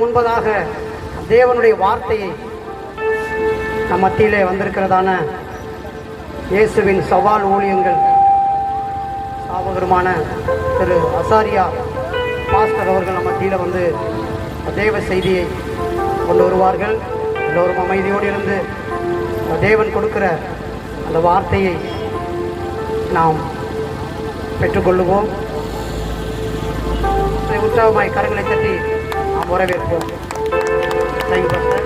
முன்பதாக தேவனுடைய வார்த்தையை நம் மத்தியிலே வந்திருக்கிறதான இயேசுவின் சவால் ஊழியங்கள் சாவகருமான திரு அசாரியா பாஸ்டர் அவர்கள் நம் மத்தியில் வந்து தேவ செய்தியை கொண்டு வருவார்கள். எல்லோரும் அமைதியோடு இருந்து தேவன் கொடுக்கிற அந்த வார்த்தையை நாம் பெற்றுக்கொள்ளுவோம். உற்சாகமாய் கரங்களை தட்டி நாம் வரவேற்போம். Thank you pastor.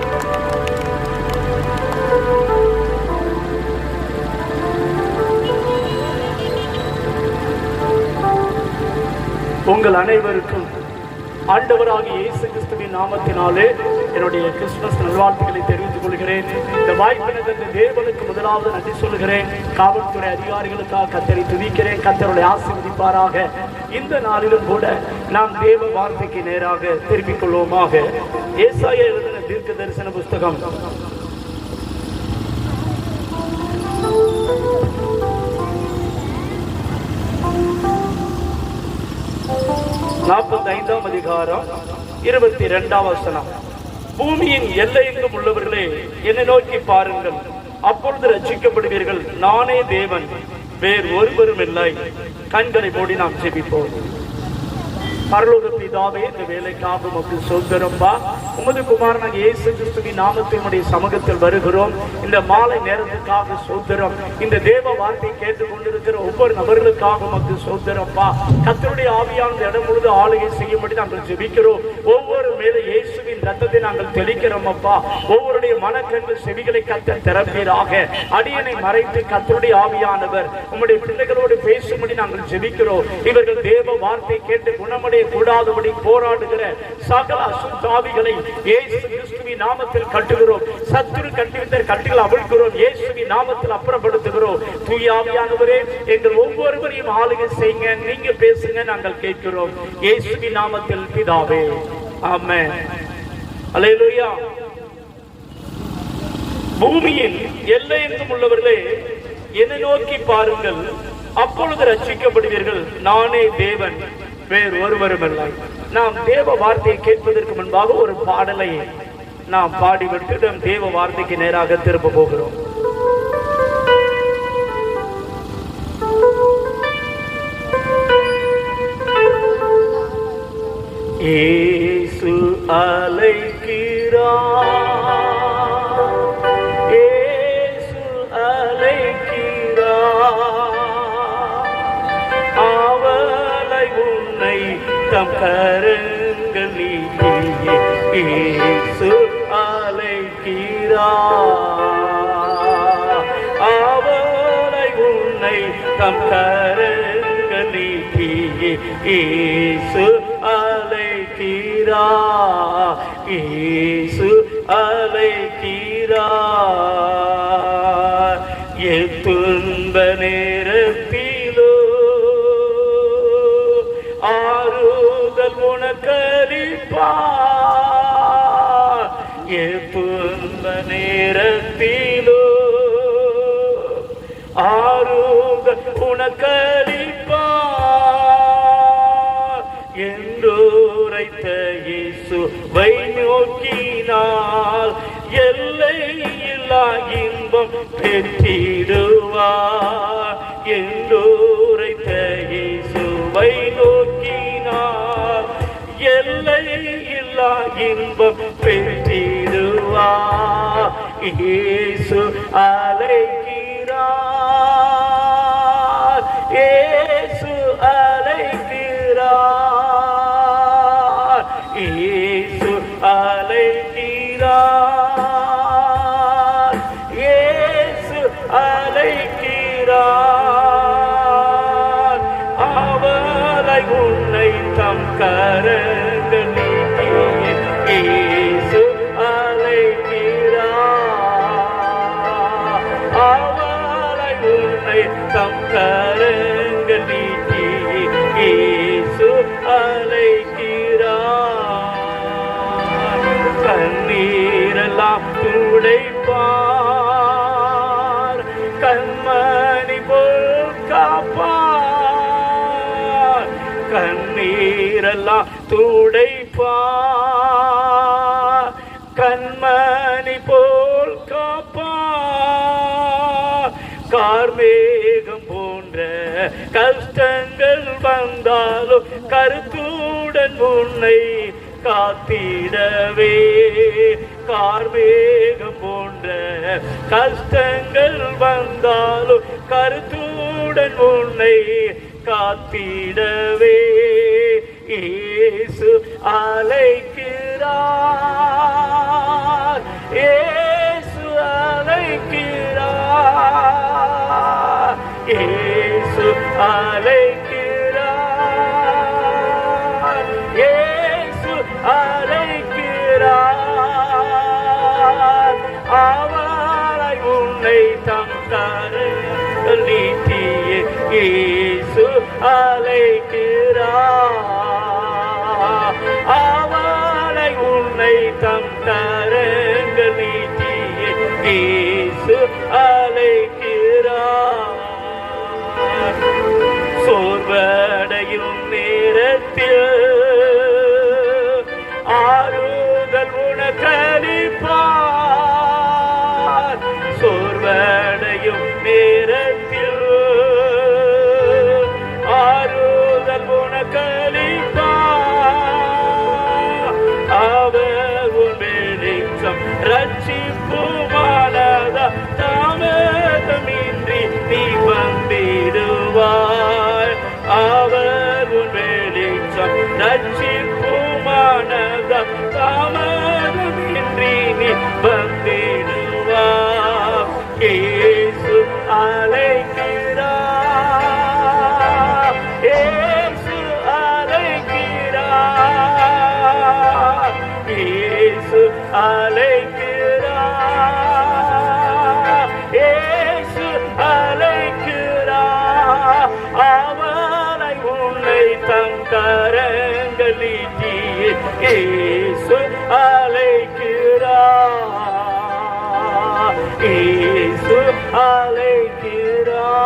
உங்கள் அனைவருக்கும் ஆண்டவராகிய இயேசு கிறிஸ்துவின் நாமத்தினாலே என்னுடைய கிறிஸ்துமஸ் நல்வாழ்த்துக்களை தெரிவித்துக் கொள்கிறேன். இந்த வாய்ப்பினை தந்த தேவனுக்கு முதலாவது நன்றி சொல்கிறேன். காவல்துறை அதிகாரிகளுக்காக கர்த்தரை துதிக்கிறேன். கர்த்தருடைய ஆசீர்வதிப்பாராக. இந்த நாளிலும் கூட நாம் தேவ வார்த்தைக்கு நேராக திரும்பிக் கொள்வோமாக. ஏசாயா எழுதின தீர்க்க தரிசன புஸ்தகம் 45ஆம் அதிகாரம் 22ஆம் வசனம். பூமியின் எல்லையெங்கும் உள்ளவர்களே, என்னை நோக்கி பாருங்கள், அப்பொழுது ரட்சிக்கப்படுவீர்கள். நானே தேவன், வேறு ஒருவரும் இல்லை. கண்களை மூடி நாம் ஜெபிப்போம். பரலோக பிதாவே, இந்த வேலைக்காக உமக்கு ஸ்தோத்திரம்பா. உமது குமாரனாகிய இயேசு கிறிஸ்துவின் நாமத்தினுடைய சமூகத்தில் வருகிறோம். இந்த மாலை நேரத்துக்காக ஸ்தோத்திரம். இந்த தேவ வார்த்தை கேட்டுக் கொண்டிருக்கிற ஒவ்வொரு நபர்களுக்காக உமக்கு ஸ்தோத்திரம்பா. கர்த்தருடைய ஆவியான இடம் முழுது ஆளுகை செய்யும்படி நாங்கள் ஜெபிக்கிறோம். ஒவ்வொரு மேலே இயேசுவின் ரத்தத்தை நாங்கள் தெளிக்கிறோம் அப்பா. ஒவ்வொருடைய மனக்கண்டு செவிகளை கர்த்தர் திறப்பீராக. அடியனை மறைத்து கர்த்தருடைய ஆவியானவர் உம்முடைய பிள்ளைகளோடு பேசும்படி நாங்கள் ஜெபிக்கிறோம். இவர்கள் தேவ வார்த்தை கேட்டு குணமடைய கூடாதபடி போராடுகிற சகல அசுத்தாவிகளை இயேசு கிறிஸ்துவின் நாமத்தில் கட்டுகிறோம். சத்துரு கட்டிவிட்ட கட்டுகள் அவிழ்கிறோம். இயேசுவின் நாமத்தில் அப்புறப்படுத்துகிறோம். தூய ஆவியானவரே, எங்கள் ஒவ்வொருவரையும் ஆளுகை செய்யுங்க. நீங்க பேசுங்க, நாங்கள் கேட்கிறோம். இயேசுவின் நாமத்தில் பிதாவே, ஆமென். அல்லேலூயா. பூமியின் எல்லையெங்கும் உள்ளவர்களே, என்னை நோக்கி பாருங்கள், அப்பொழுது ரட்சிக்கப்படுவீர்கள். நானே தேவன், வேறு ஒருவரும் இல்லை. நாம் தேவ வார்த்தையை கேட்பதற்கு முன்பாக ஒரு பாடலை நாம் பாடிவிட்டு நம் தேவ வார்த்தைக்கு நேராக திரும்ப போகிறோம். இயேசு அழைக்கிறார், இயேசு அழைக்கிறார். தம் கரங்கள் நீட்டியே இயேசு அழைக்கிறார். அவரை உன்னை தம் கரங்கள் நீட்டியே இயேசு அழைக்கிறார். இயேசு அழைக்கிறார். என் துன்ப நேரத்திலோ ஆறுதல் உனக்களிப்பார். என் துன்ப நேரத்திலோ ஆறுதல் உனக்களிப்பார். என்றுரைத்த இயேசுவை நோக்கினால் எல்லை இல்லா இன்பம் பெற்றிடுவார். என்றுரைத்த இயேசுவை நோக்கினார் எல்லை இல்லா இன்பம் பெற்றிடுவார். இயேசு அழைக்கிறார். இயேசு அழைக்கிறார். இயேசு அழைக்கிறார். இயேசு அழைக்கிறார். அவரை உன்னை தம் கரங்கள் நீட்டியே இயேசு அழைக்கிறார். அவரை உன்னை தம் கரங்கள் நீட்டியே இயேசு அழைக்கிறார். கண்ணீரெல்லாம் துடைப்பார். கண்மணி போல் காப்பார். கண்ணீரெல்லாம் துடைப்பார். கார்மேகம் போன்ற கஷ்டங்கள் வந்தாலும் கருத்துடன் உன்னை காத்திடவே. கார்மேகம் போன்ற கஷ்டங்கள் வந்தாலும் கருத்துடன் உன்னை காத்திடவே. இயேசு அழைக்கிறார், இயேசு அழைக்கிறார், இயேசு அழைக்கிறார், இயேசு அழைக்கிறார். அவரை உன்னை தம் கரங்கள் நீட்டியே இயேசு அழைக்கிறார். அவளை உன்னை தம் கரங்கள் நீட்டியே இயேசு அழைக்கிறார். சோர்வடையும் நேரத்தில் ஆறுதல் உனக்களிப்பார். சோர்வடையும் நேரத்தில் ஆறுதல் உனக்களிப்பார். அவர் உன் வெளிச்சம் ரட்சிப்புமானதா தாமதமின்றி நீ வந்திடுவாய். அவர் உன் வெளிச்சம் ரட்சிப்புமானதா தாமதமின்றி நீ வந்திடுவாய். இயேசு அழைக்கிறார், இயேசு அழைக்கிறார், இயேசு அழைக்கிறார், இயேசு அழைக்கிறார். அவளை உன்னை தம் கரங்கள் நீட்டியே இயேசு அழைக்கிறார், இயேசு அழைக்கிறார்.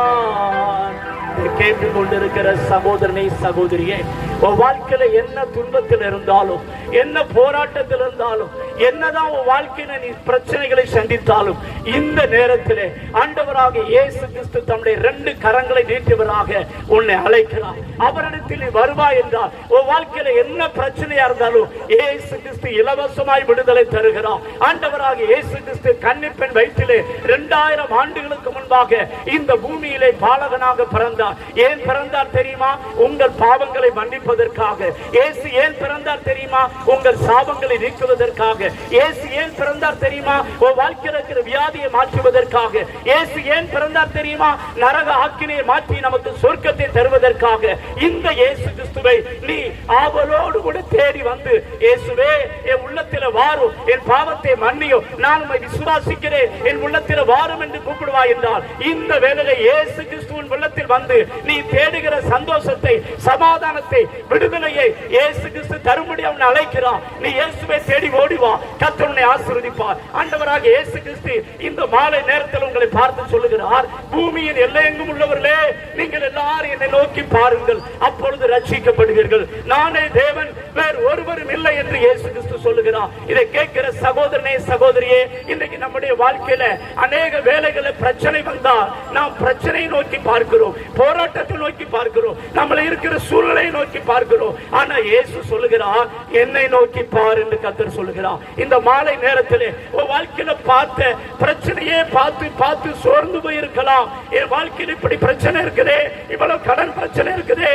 கேட்டுக் கொண்டிருக்கிற சகோதரனை சகோதரியே, உன் வாழ்க்கையில என்ன துன்பத்தில் இருந்தாலும், என்ன போராட்டத்தில் இருந்தாலும், என்னதான் உன் வாழ்க்கையில நீ பிரச்சனைகளை சந்தித்தாலும், இந்த நேரத்திலே ஆண்டவராக இயேசு கிறிஸ்து தம்முடைய 2 கரங்களை நீட்டியவராக உன்னை அழைக்கிறார். அவரிடத்தில் நீ வருவாய் என்றால் உன் வாழ்க்கையில என்ன பிரச்சனையா இருந்தாலும் இயேசு கிறிஸ்து இலவசமாய் விடுதலை தருகிறார். ஆண்டவராக இயேசு கிறிஸ்து கன்னிப்பெண் வயிற்றிலே 2000 ஆண்டுகளுக்கு முன்பாக இந்த பூமியிலே பாலகனாக பிறந்தார். ஏன் பிறந்தார் தெரியுமா? உங்கள் பாவங்களை மன்னிப்பதற்காக. இயேசு ஏன் பிறந்தார் தெரியுமா? உங்கள் சாபங்களை நீக்குவதற்காக. இயேசு ஏன் பிறந்தார் தெரியுமா? உன் வாழ்க்கையில் இருக்கிற வியாதியை மாற்றுவதற்காக. இயேசு ஏன் பிறந்தார் தெரியுமா? நரக ஆக்கினையை மாற்றி நமக்கு சொர்க்கத்தை தருவதற்காக. இந்த இயேசு கிறிஸ்துவை நீ ஆவலோடு கூட தேடி வந்து, இயேசுவே என் உள்ளத்தில் வாரும், என் பாவத்தை மன்னியும், நான் உம்மை விசுவாசிக்கிறேன், என் உள்ளத்தில் வாரும் என்று கூப்பிடுவாய் என்றால், இந்த வேளையிலே இயேசு கிறிஸ்துவின் உள்ளத்தில் வந்து நீ தேடுகிற சந்தோஷத்தை, சமாதானத்தை, விடுதலையை இயேசு கிறிஸ்து தரும்படி அவனை அழைக்கிறான். நீ இயேசுவை தேடி ஓடி வா, கர்த்தர் உன்னை ஆசீர்வதிப்பார். ஆண்டவராக இயேசு கிறிஸ்து இந்த மாலை நேரத்தில் உங்களை பார்த்து சொல்லுகிறார், பூமியின் எல்லையெங்கும் உள்ளவர்களே, நீங்கள் எல்லாரும் என்னை நோக்கி பாருங்கள், அப்பொழுது ரட்சிக்கப்படுவீர்கள். நானே தேவன், வேறு ஒருவரும் இல்லை என்று இயேசு கிறிஸ்து சொல்லுகிறார். இதை கேட்கிற சகோதரனே சகோதரியே, இன்றைக்கு நம்முடைய வாழ்க்கையில அநேக வேளைகளில் பிரச்சனை வந்தால் நாம் பிரச்சனையை நோக்கி பார்க்கிறோம், போராட்டத்தை நோக்கி பார்க்கிறோம், நம்மள இருக்கிற சூழ்நிலையை நோக்கி பார்க்கிறோம். ஆனா இயேசு சொல்லுகிறார், என்னை நோக்கி பார் என்று கர்த்தர் சொல்லுகிறார். இந்த மாலை நேரத்திலே உன் வாழ்க்கையில பார்த்த பிரச்சனையே பார்த்து பார்த்து சோர்ந்து போயிருக்கலாம். என் வாழ்க்கையில் இப்படி பிரச்சனை இருக்குதே, இவ்வளவு கடன் பிரச்சனை இருக்குதே,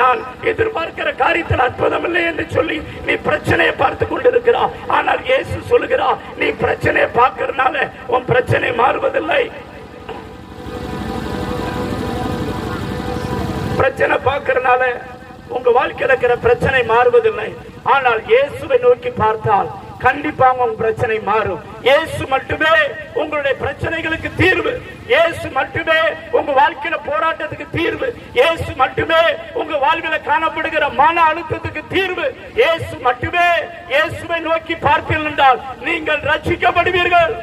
நான் எதிர்பார்க்கிற காரியத்தில் அற்புதம் இல்லை என்று சொல்லி நீ பிரச்சனையை பார்த்து கொண்டிருக்கிறார். ஆனால் இயேசு சொல்லுகிறார், நீ பிரச்சனையை பார்க்கிறதுனால உன் பிரச்சனை மாறுவதில்லை. பிரச்சனை பார்க்கறதுனால உங்க வாழ்க்கையில் இருக்கிற பிரச்சனை மாறுவதில்லை. ஆனால் இயேசுவை நோக்கி பார்த்தால் கண்டிப்பாக உங்க பிரச்சனை மாறும். இயேசு மட்டுமே உங்களுடைய பிரச்சனைகளுக்கு தீர்வு. இயேசு மட்டுமே உங்க வாழ்க்கையில போராட்டத்துக்கு தீர்வு. இயேசு மட்டுமே உங்க வாழ்வில காணப்படுகிற மன அழுத்தத்துக்கு தீர்வு. இயேசு மட்டுமே. இயேசுவை நோக்கி பார்ப்பீர்கள் என்றால் நீங்கள் ரட்சிக்கப்படுவீர்கள்.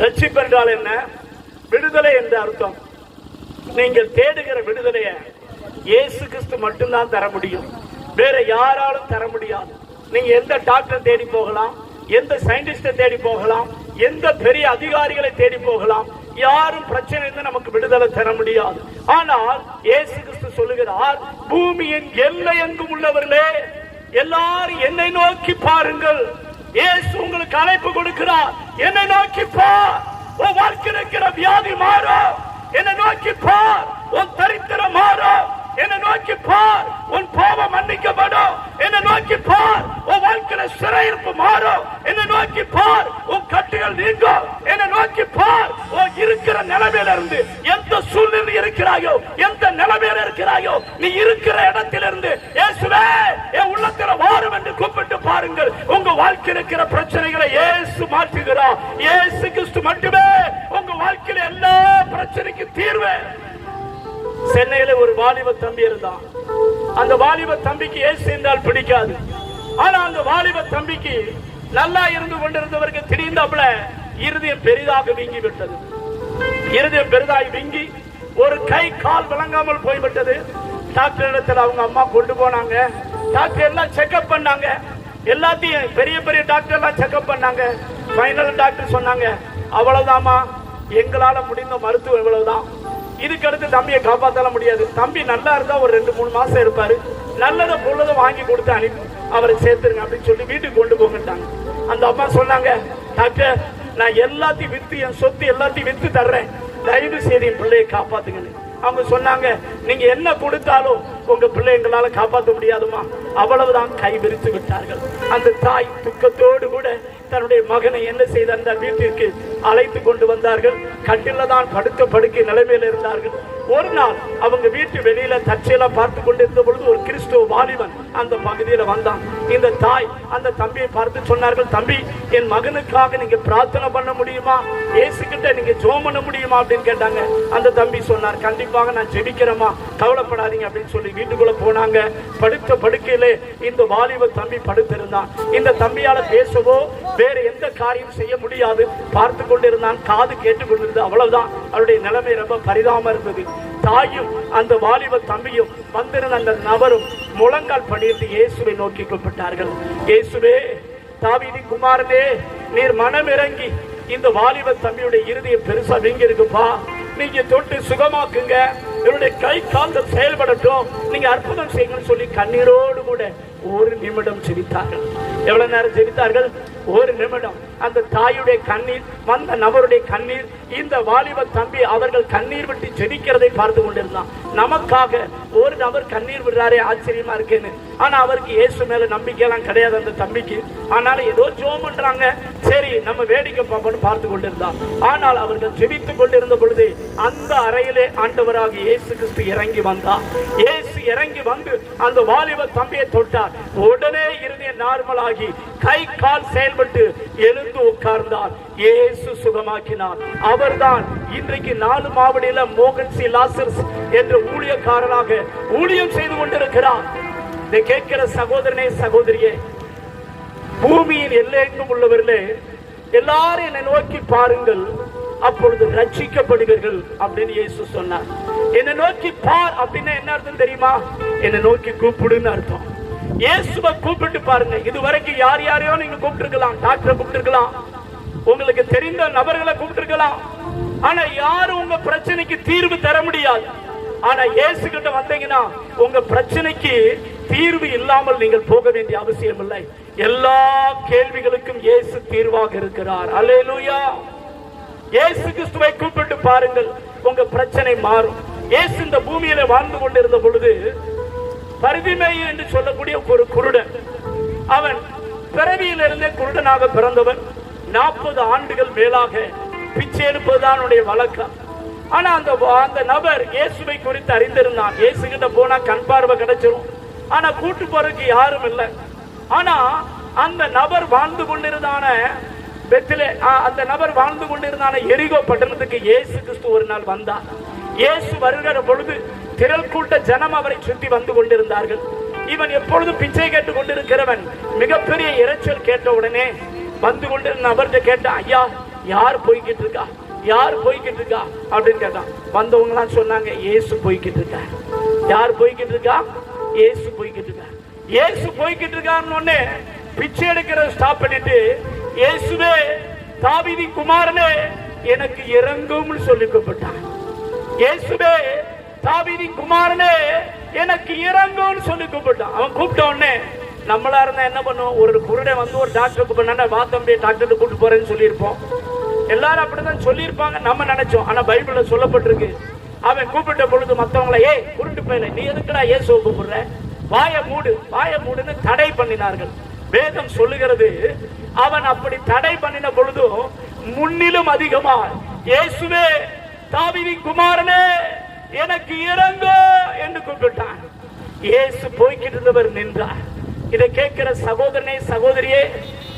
ரட்சிப்பு என்றால் என்ன? விடுதலை என்ற அர்த்தம். நீங்கள் தேடுகிற விடுதலையை இயேசு கிறிஸ்து மட்டும்தான் தர முடியும். வேற யாராலும் தர முடியாது. நீங்க எந்த டாக்டர் தேடி போகலாம், எந்த சயின்டிஸ்ட தேடி போகலாம், எந்த பெரிய அதிகாரிகளை தேடி போகலாம், யாரும் பிரச்சனை நமக்கு விடுதலை தர முடியாது. ஆனால் இயேசு கிறிஸ்து சொல்லுகிறார், பூமியின் எல்லை எங்கும் உள்ளவர்களே எல்லாரும் என்னை நோக்கி பாருங்கள். இயேசு உங்களுக்கு அழைப்பு கொடுக்கிறார். என்னை நோக்கி பார், உன் வாழ்க்கையில் இருக்கிற வியாதி மாறும். என்னை நோக்கி பார், உன் தரித்திரம் மாறும். என்னை நோக்கி பார், உன் பாவம் மன்னிக்கப்படும். என்னை நோக்கி பார், உன் வாழ்க்கையில சிறையிருப்பு மாறும். என்னை நோக்கி பார், உன் கட்டுகள் நீங்கும். என்னை நோக்கி பார், உன் இருக்கிற நிலைமையில இருந்து எந்த சூழ்நிலை இருக்கிறாயோ, எந்த நிலைமையில இருக்கிறாயோ, நீ இருக்கிற இடத்திலிருந்து இயேசுவே என் உள்ளத்துல வாரும் என்று கூப்பிட்டு பாருங்கள். உங்க வாழ்க்கையில் இருக்கிற பிரச்சனைகளை இயேசு மாற்றுகிறார். இயேசு கிறிஸ்து மட்டுமே உங்க வாழ்க்கையில எல்லா பிரச்சனைக்கு தீர்வு. சென்னையில ஒரு வாலிப தம்பி இருந்தான். அந்த வாலிப தம்பிக்கு இயேசு என்றால் பிடிக்காது. ஆனா அந்த வாலிப தம்பிக்கு நல்லா இருந்து கொண்டிருந்தவருக்கு திடீர்ந்தாப்புல இருதயம் பெரிதாக வீங்கி விட்டது. இருதயம் பெரிதாகி வீங்கி ஒரு கை கால் விளங்காமல் போய்விட்டது. டாக்டர் இடத்துல அவங்க அம்மா கொண்டு போனாங்க. டாக்டர் எல்லாம் செக்அப் பண்ணாங்க. எல்லாத்தையும் பெரிய பெரிய டாக்டர் எல்லாம் செக்அப் பண்ணாங்க. ஃபைனல் டாக்டர் சொன்னாங்க, அவ்வளவுதாமா, எங்களால முடிந்த மருத்துவம் இவ்வளவுதான். இதுக்கு அடுத்து தம்பியை காப்பாற்ற முடியாது. தம்பி நல்லா இருந்தா ஒரு 2-3 மாசம் இருப்பாரு. நல்லதை பொழுதை வாங்கி கொடுத்து அனுப்பி அவரை சேர்த்துருங்க அப்படின்னு சொல்லி வீட்டுக்கு கொண்டு போங்கட்டாங்க. அந்த அம்மா சொன்னாங்க, டாக்டர் நான் எல்லாத்தையும் வித்து, என் சொத்து எல்லாத்தையும் வித்து தர்றேன், தயவு செய்து என் பிள்ளையை காப்பாத்துங்கன்னு. அவங்க சொன்னாங்க, நீங்க என்ன கொடுத்தாலும் உங்க பிள்ளை எங்களால காப்பாற்ற முடியாதுமா. அவ்வளவுதான், கை விரித்து விட்டார்கள். அந்த தாய் துக்கத்தோடு கூட தன்னுடைய மகனை என்ன செய்த அந்த வீட்டிற்கு அழைத்து கொண்டு வந்தார்கள். கட்டில தான் படுக்க படுக்கை நிலைமையில் இருந்தார்கள். ஒரு நாள் அவங்க வீட்டு வெளியில தற்செயலா பார்த்து கொண்டிருந்த பொழுது ஒரு கிறிஸ்துவ வாலிபன் அந்த பகுதியில வந்தான். இந்த தாய் அந்த தம்பியை பார்த்து சொன்னார்கள், தம்பி என் மகனுக்காக நீங்க பிரார்த்தனை பண்ண முடியுமா, இயேசு கிட்ட நீங்க ஜெபம் பண்ண முடியுமா அப்படின்னு கேட்டாங்க. அந்த தம்பி சொன்னார், கண்டிப்பாக நான் ஜெபிக்கிறேமா, கவலைப்படாதீங்க அப்படின்னு சொல்லி வீட்டுக்குள்ள போனாங்க. படுத்த படுக்கையிலே இந்த வாலிப தம்பி படுத்திருந்தான். இந்த தம்பியால பேசவோ வேற எந்த காரியம் செய்ய முடியாது. பார்த்து கொண்டிருந்தான், காது கேட்டுக் கொண்டிருந்தது. அவ்வளவுதான், அவருடைய நிலைமை ரொம்ப பரிதாபமா இருந்தது. தாயும் அந்த வாலிப தம்பியும் வந்திருந்த அந்த நபரும் முழங்கால் படியிட்டு இயேசுவை நோக்கி கூப்பிட்டார்கள். இயேசுவே, தாவீதின் குமாரனே, நீர் மனம் இறங்கி இந்த வாலிப தம்பியுடைய இருதயம் பெருசா வீங்கி இருக்குப்பா, நீங்க தொட்டு சுகமாக்குங்க, இவருடைய கை கால்கள் செயல்படட்டும், நீங்க அற்புதம் செய்யுங்கன்னு சொல்லி கண்ணீரோடு கூட ஒரு நிமிடம் ஜெபித்தார்கள். எவ்வளவு நேரம் ஜெபித்தார்கள்? ஒரு நிமிடம். அந்த தாயுடைய கண்ணீர், வந்த நபருடைய கண்ணீர், இந்த வாலிப தம்பி அவர்கள் கண்ணீர் விட்டு ஜெபிக்கிறதை பார்த்து கொண்டிருந்தான். நமக்காக ஒரு நபர் கண்ணீர் விடுறாரே, ஆச்சரியமா இருக்கேன்னு. ஆனா அவருக்கு இயேசு மேல நம்பிக்கை எல்லாம் கிடையாது அந்த தம்பிக்கு. ஆனாலும் ஏதோ ஜெபம் பண்றாங்க, சரி நம்ம வேடிக்கை பார்ப்போம்னு பார்த்து கொண்டிருந்தான். ஆனால் அவர்கள் ஜெபித்துக் கொண்டிருந்த பொழுது அந்த அறையிலே ஆண்டவராக இயேசு கிறிஸ்து இறங்கி வந்தார். இயேசு இறங்கி வந்து அந்த வாலிப தம்பியை தொட்டார். உடனே இருதயம் நார்மல் ஆகி கை கால் செயல்பட்டு எழுந்து உட்கார்ந்தார். இயேசு சுகமாக்கினார். அவர்தான் இன்றைக்கு 4 மாவடியில மோகன் சி லாசர்ஸ் என்ற ஊழியக்காரராக ஊழியம் செய்து கொண்டிருக்கிறார். இதை கேட்கிற சகோதரனே, சகோதரியே, பூமியின் எல்லையெங்கும் உள்ளவர்களே எல்லாரும் என்னை நோக்கி பாருங்கள், அப்பொழுது ரட்சிக்கப்படுவீர்கள் அப்படின்னு இயேசு சொன்னார். என்னை நோக்கி பார் அப்படின்னா என்ன அர்த்தம் தெரியுமா? என்னை நோக்கி கூப்பிடுன்னு அர்த்தம். இயேசுவை கூப்பிட்டு பாருங்க. இதுவரைக்கும் யார் யாரையோ நீங்க கூப்பிட்டுருக்கலாம், டாக்டரை கூப்பிட்டுருக்கலாம், உங்களுக்கு தெரிந்த நபர்களை கூப்பிட்டுருக்கலாம். ஆனா யாரும் உங்க பிரச்சனைக்கு தீர்வு தர முடியாது. ஆனா இயேசு கிட்ட வந்தீங்கன்னா உங்க பிரச்சனைக்கு தீர்வு இல்லாமல் நீங்கள் போக வேண்டிய அவசியம் இல்லை. எல்லா கேள்விகளுக்கும் இயேசு தீர்வாக இருக்கிறார். அல்லேலூயா. இயேசு கிறிஸ்துவை கூப்பிட்டு பாருங்கள், உங்க பிரச்சனை மாறும். இயேசு இந்த பூமியில வாழ்ந்து கொண்டிருந்த பொழுது பரிதிமேயு என்று சொல்லக்கூடிய ஒரு குருடன், அவன் பிறவியிலிருந்தே குருடனாக பிறந்தவன். 40 ஆண்டுகள் மேலாக பிச்சை எடுப்பதுதான் வழக்கம். ஆனா அந்த நபர் இயேசுவை குறித்து அறிந்திருந்தான். இயேசு கிட்ட போனா கண் பார்வை கிடைச்சிரும். ஆனா கூட்டு போறதுக்கு யாரும் இல்லை. ஆனா அந்த நபர் வாழ்ந்து கொண்டிருந்தான அந்த நபர் வாழ்ந்து கொண்டிருந்தான எரிகோ பட்டணத்துக்கு இயேசு கிறிஸ்து ஒரு நாள் வந்தார். இயேசு வருகிற பொழுது திரள் கூட்ட ஜனம் அவரை சுற்றி வந்து கொண்டிருந்தார்கள். இவன் எப்பொழுதும் பிச்சை கேட்டுக் கொண்டிருக்கிறவன் மிகப்பெரிய இறைச்சல் கேட்ட உடனே வந்து கொண்டிருந்த நபர்கிட்ட கேட்டான், ஐயா யார் போய்கிட்டு இருக்கா, யார் போய்கிட்டு இருக்கா அப்படின்னு கேட்டான். வந்தவங்க எல்லாம் சொன்னாங்க, இயேசு போய்கிட்டு இருக்கா. யார் போய்கிட்டு இருக்கா? இயேசு போய்கிட்டு இருக்கா. இயேசு போய்கிட்டு இருக்காருன்னு பிச்சை எடுக்கிற ஸ்டாப் பண்ணிட்டு, இயேசுவே தாவீதின் குமாரனே எனக்கு இறங்கும்னு சொல்லி கூப்பிட்டான். இயேசுவே தாவீதின் குமாரனே எனக்கு இறங்கும்னு சொல்லி கூப்பிட்டான். அவன் கூப்பிட்ட உடனே நம்மளா இருந்தா என்ன பண்ணுவோம்? ஒரு குருடை வந்து ஒரு டாக்டருக்கு பண்ணா, வா தம்பி டாக்டர் கூட்டு போறேன்னு சொல்லியிருப்போம். எல்லாரும் அப்படிதான் சொல்லியிருப்பாங்க நம்ம நினைச்சோம். ஆனா பைபிள்ல சொல்லப்பட்டிருக்கு, அவன் கூப்பிட்ட பொழுது மத்தவங்களை, ஏய் குருட்டு போயில, நீ எதுக்குடா இயேசுவை கூப்பிடுற, வாய மூடு வாய மூடுன்னு தடை பண்ணினார்கள். வேதம் சொல்லுகிறது, அவன் அப்படி தடை பண்ணின பொழுதும் முன்னிலும் அதிகமா இயேசுவே தாவீதின் குமாரனே எனக்கு இறங்கோ என்று கூப்பிட்டான். இயேசு போய்கிட்டு இருந்தவர் நின்றார். இதை கேட்கிற சகோதரனே சகோதரியே,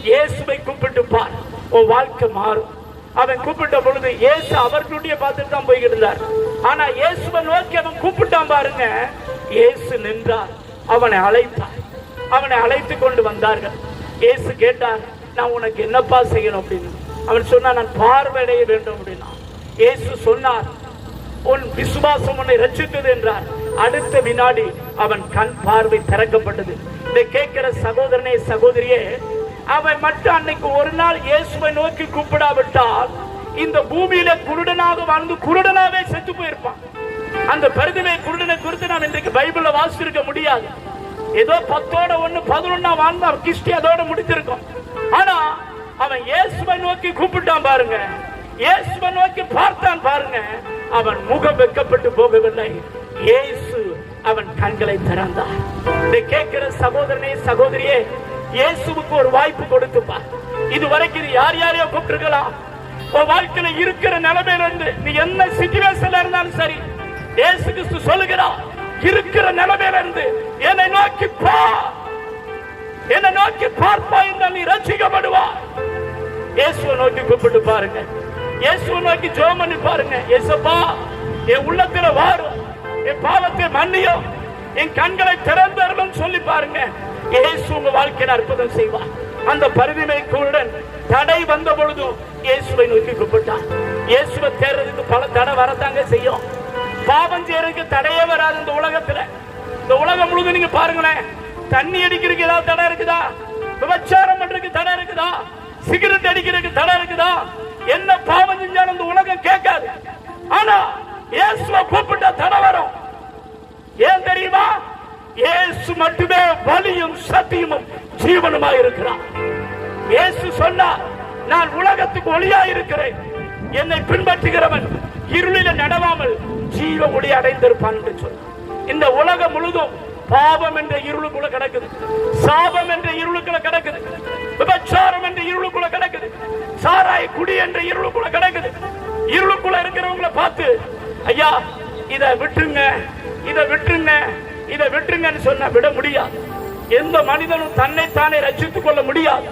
இயேசுவை கூப்பிட்டு பார், உன் வாழ்க்கை மாறும். அவன் கூப்பிட்ட பொழுது இயேசு அவர்களுடைய பார்த்துட்டு தான் போய்கிட்டு இருந்தார். ஆனா இயேசுவை நோக்கி அவன் கூப்பிட்டான் பாருங்க, இயேசு நின்றார், அவனை அழைத்தார். அவனை அழைத்து கொண்டு வந்தார்கள். இயேசு கேட்டார், நான் உனக்கு என்னப்பா செய்யணும் அப்படின்னு. அவன் சொன்னான், நான் பார்வையடைய வேண்டும் அப்படின்னா. இயேசு சொன்னார், உன் விசுவாசம் உன்னை ரட்சித்தது என்றார். அடுத்த வினாடி அவன் கண் பார்வை திறக்கப்பட்டது. இதை கேட்கிற சகோதரனே சகோதரியே, அவன் மட்டும் அன்னைக்கு ஒரு நாள் இயேசுவை நோக்கி கூப்பிடாவிட்டால் இந்த பூமியில குருடனாக வாழ்ந்து குருடனாவே செத்து போயிருப்பான். அந்த பரிதிமை குருடனை குறித்து நாம் இன்றைக்கு பைபிள்ல வாசிச்சிருக்க முடியாது. ஏதோ 10 11 வாழ்ந்தா கிறிஸ்டி அதோட முடித்திருக்கும். ஆனா அவன் இயேசுவை நோக்கி கூப்பிட்டான் பாருங்க, இயேசுவை நோக்கி பார்த்தான் பாருங்க, அவன் முகம் வெக்கப்பட்டு போகவில்லை. இயேசு அவன் கண்களை திறந்தார். இதை கேட்கிற சகோதரனே சகோதரியே, இயேசுவுக்கு ஒரு வாய்ப்பு கொடுத்துப்பா. இதுவரைக்கும் யார் யாரையோ கூப்பிட்டுருக்கலாம். உன் வாழ்க்கையில இருக்கிற நிலைமையில இருந்து நீ என்ன சிச்சுவேஷன்ல இருந்தாலும் சரி, இயேசு கிறிஸ்து சொல்லுகிறார், இருக்கிற நிலைமையில இருந்து என்னை நோக்கி பா, என்னை நோக்கி பார்ப்பா என்றால் நீ ரட்சிக்கப்படுவா. இயேசுவை நோக்கி கூப்பிட்டு பாருங்க, இயேசுவை நோக்கி ஜெபம் பண்ணி பாருங்க. இயேசுப்பா, என் உள்ளத்துல வாரும், என் பாவத்தை மன்னியும், என் கண்களை திறந்தருளும் சொல்லி பாருங்க. இயேசு உங்க வாழ்க்கையில அற்புதம் செய்வார். அந்த பரிதிமை குருடன் தடை வந்த பொழுதும் இயேசுவை நோக்கி கூப்பிட்டான். இயேசுவை தேர்றதுக்கு பல தடை வரத்தாங்க செய்யும். பாவம் செய்யறதுக்கு தடையே வராது இந்த உலகத்துல. இந்த உலகம் முழுவதும் நீங்க பாருங்களேன், தண்ணி அடிக்கிறதுக்கு ஏதாவது தடை இருக்குதா? விபச்சாரம் பண்றதுக்கு தடை இருக்குதா? சிகரெட் அடிக்கிறதுக்கு தடை இருக்குதா? என்ன பாவம் செஞ்சாலும் இந்த உலகம் கேட்காது. ஆனா இயேசுவை கூப்பிட்டா தடை வரும். ஏன் தெரியுமா? இயேசு மட்டுமே வழியும் சத்தியமும் ஜீவனுமாய் இருக்கிறார். இயேசு சொன்னார், நான் உலகத்துக்கு ஒளியாய் இருக்கிறேன், என்னை பின்பற்றுகிறவன் இருளில நடவாமல் ஜீவ ஒளி அடைந்திருப்பான் என்று சொன்னார். இந்த உலகம் முழுதும் பாவம் என்ற இருளுக்குள்ள கிடக்குது, சாபம் என்ற இருளுக்குள்ள கிடக்குது, விபச்சாரம் என்ற இருளுக்குள்ள கிடக்குது, சாராய குடி என்ற இருளுக்குள்ள கிடக்குது. இருளுக்குள்ள இருக்கிறவங்களை பார்த்து, ஐயா இதை விட்டுருங்க, இதை விட்டுருங்க, இதை விட்டுருங்கன்னு சொன்ன விட முடியாது. எந்த மனிதனும் தன்னைத்தானே ரட்சித்துக் கொள்ள முடியாது.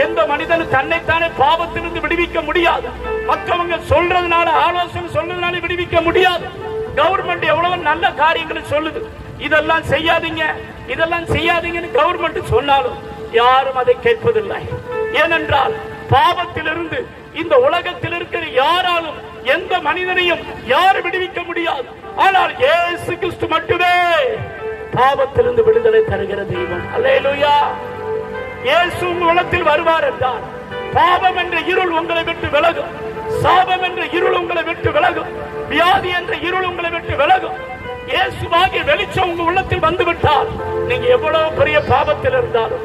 எந்த மனிதனும் தன்னைத்தானே பாவத்திலிருந்து விடுவிக்க முடியாது. மற்றவங்க சொல்றதுனால, ஆலோசனை சொல்றதுனால விடுவிக்க முடியாது. கவர்மெண்ட் எவ்வளவு நல்ல காரியங்களை சொல்லுது, இதெல்லாம் செய்யாதீங்க, இதெல்லாம் செய்யாதீங்கன்னு கவர்மெண்ட் சொன்னாலும் யாரும் அதை கேட்பதில்லை. ஏனென்றால் பாவத்திலிருந்து இந்த உலகத்தில் இருக்கிற யாராலும் எந்த மனிதனையும் யாரும் விடுவிக்க முடியாது. ஆனால் இயேசு கிறிஸ்து மட்டுமே பாவத்திலிருந்து விடுதலை தருகிற தெய்வம். அல்லேலூயா. இயேசு உலகத்தில் வருவார் என்றால் பாவம் என்ற இருள் உங்களை விட்டு விலகும், சாபம் என்ற இருள் உங்களை விட்டு விலகும், வியாதி என்ற இருள் உங்களை விட்டு விலகும். இயேசுவாகிய வெளிச்சம் உங்க உள்ளத்தில் வந்துவிட்டால் நீங்க எவ்வளவு பெரிய பாவத்தில் இருந்தாலும்,